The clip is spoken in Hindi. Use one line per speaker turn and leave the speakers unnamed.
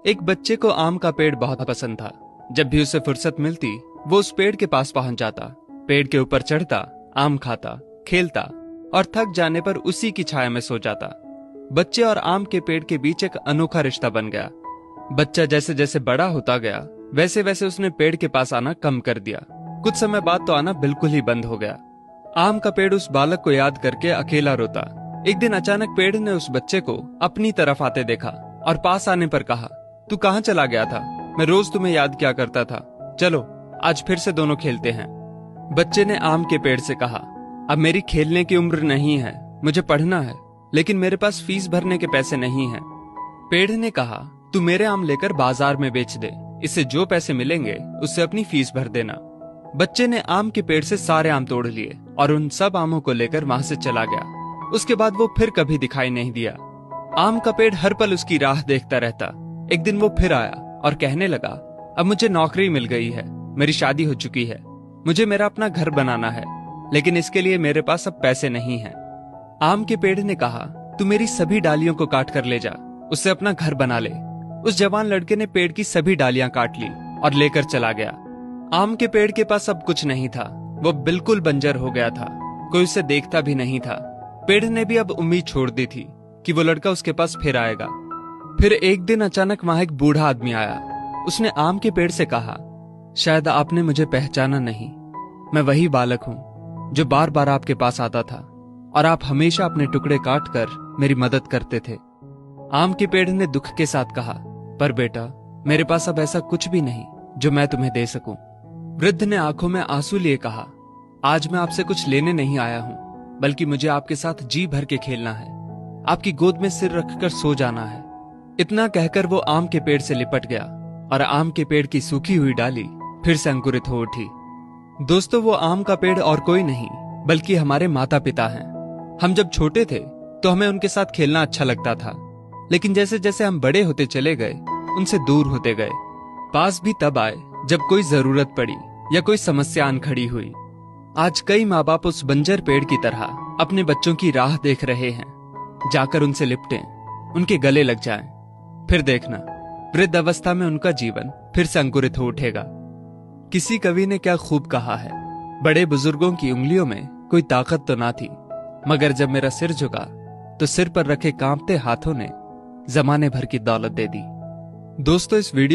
एक बच्चे को आम का पेड़ बहुत पसंद था। जब भी उसे फुर्सत मिलती वो उस पेड़ के पास पहुंच जाता, पेड़ के ऊपर चढ़ता, आम खाता, खेलता और थक जाने पर उसी की छाया में सो जाता। बच्चे और आम के पेड़ के बीच एक अनोखा रिश्ता बन गया। बच्चा जैसे जैसे बड़ा होता गया वैसे वैसे उसने पेड़ के पास आना कम कर दिया। कुछ समय बाद तो आना बिल्कुल ही बंद हो गया। आम का पेड़ उस बालक को याद करके अकेला रोता। एक दिन अचानक पेड़ ने उस बच्चे को अपनी तरफ आते देखा और पास आने पर कहा, तू कहाँ चला गया था? मैं रोज तुम्हें याद किया करता था। चलो आज फिर से दोनों खेलते हैं। बच्चे ने आम के पेड़ से कहा, अब मेरी खेलने की उम्र नहीं है, मुझे पढ़ना है, लेकिन मेरे पास फीस भरने के पैसे नहीं हैं। पेड़ ने कहा, तू मेरे आम लेकर बाजार में बेच दे, इससे जो पैसे मिलेंगे उससे अपनी फीस भर देना। बच्चे ने आम के पेड़ से सारे आम तोड़ लिए और उन सब आमों को लेकर वहां से चला गया। उसके बाद वो फिर कभी दिखाई नहीं दिया। आम का पेड़ हर पल उसकी राह देखता रहता। एक दिन वो फिर आया और कहने लगा, अब मुझे नौकरी मिल गई है, मेरी शादी हो चुकी है, मुझे मेरा अपना घर बनाना है, लेकिन इसके लिए मेरे पास अब पैसे नहीं हैं। आम के पेड़ ने कहा, तू मेरी सभी डालियों को काट कर ले जा, उससे अपना घर बना ले। उस जवान लड़के ने पेड़ की सभी डालियां काट ली और लेकर चला गया। आम के पेड़ के पास अब कुछ नहीं था, वो बिल्कुल बंजर हो गया था, कोई उसे देखता भी नहीं था। पेड़ ने भी अब उम्मीद छोड़ दी थी कि वो लड़का उसके पास फिर आएगा। फिर एक दिन अचानक वहां एक बूढ़ा आदमी आया। उसने आम के पेड़ से कहा, शायद आपने मुझे पहचाना नहीं, मैं वही बालक हूं जो बार बार आपके पास आता था और आप हमेशा अपने टुकड़े काट कर मेरी मदद करते थे। आम के पेड़ ने दुख के साथ कहा, पर बेटा मेरे पास अब ऐसा कुछ भी नहीं जो मैं तुम्हें दे सकूं। वृद्ध ने आंखों में आंसू लिए कहा, आज मैं आपसे कुछ लेने नहीं आया हूं, बल्कि मुझे आपके साथ जी भर के खेलना है, आपकी गोद में सिर रखकर सो जाना है। इतना कहकर वो आम के पेड़ से लिपट गया और आम के पेड़ की सूखी हुई डाली फिर से अंकुरित हो उठी। दोस्तों, वो आम का पेड़ और कोई नहीं बल्कि हमारे माता पिता हैं। हम जब छोटे थे तो हमें उनके साथ खेलना अच्छा लगता था, लेकिन जैसे जैसे हम बड़े होते चले गए उनसे दूर होते गए। पास भी तब आए जब कोई जरूरत पड़ी या कोई समस्या आन खड़ी हुई। आज कई माँ बाप उस बंजर पेड़ की तरह अपने बच्चों की राह देख रहे हैं, जाकर उनसे लिपटें, उनके गले लग जाएं। फिर देखना वृद्ध अवस्था में उनका जीवन फिर से अंकुरित हो उठेगा। किसी कवि ने क्या खूब कहा है, बड़े बुजुर्गों की उंगलियों में कोई ताकत तो ना थी, मगर जब मेरा सिर झुका तो सिर पर रखे कांपते हाथों ने जमाने भर की दौलत दे दी। दोस्तों, इस वीडियो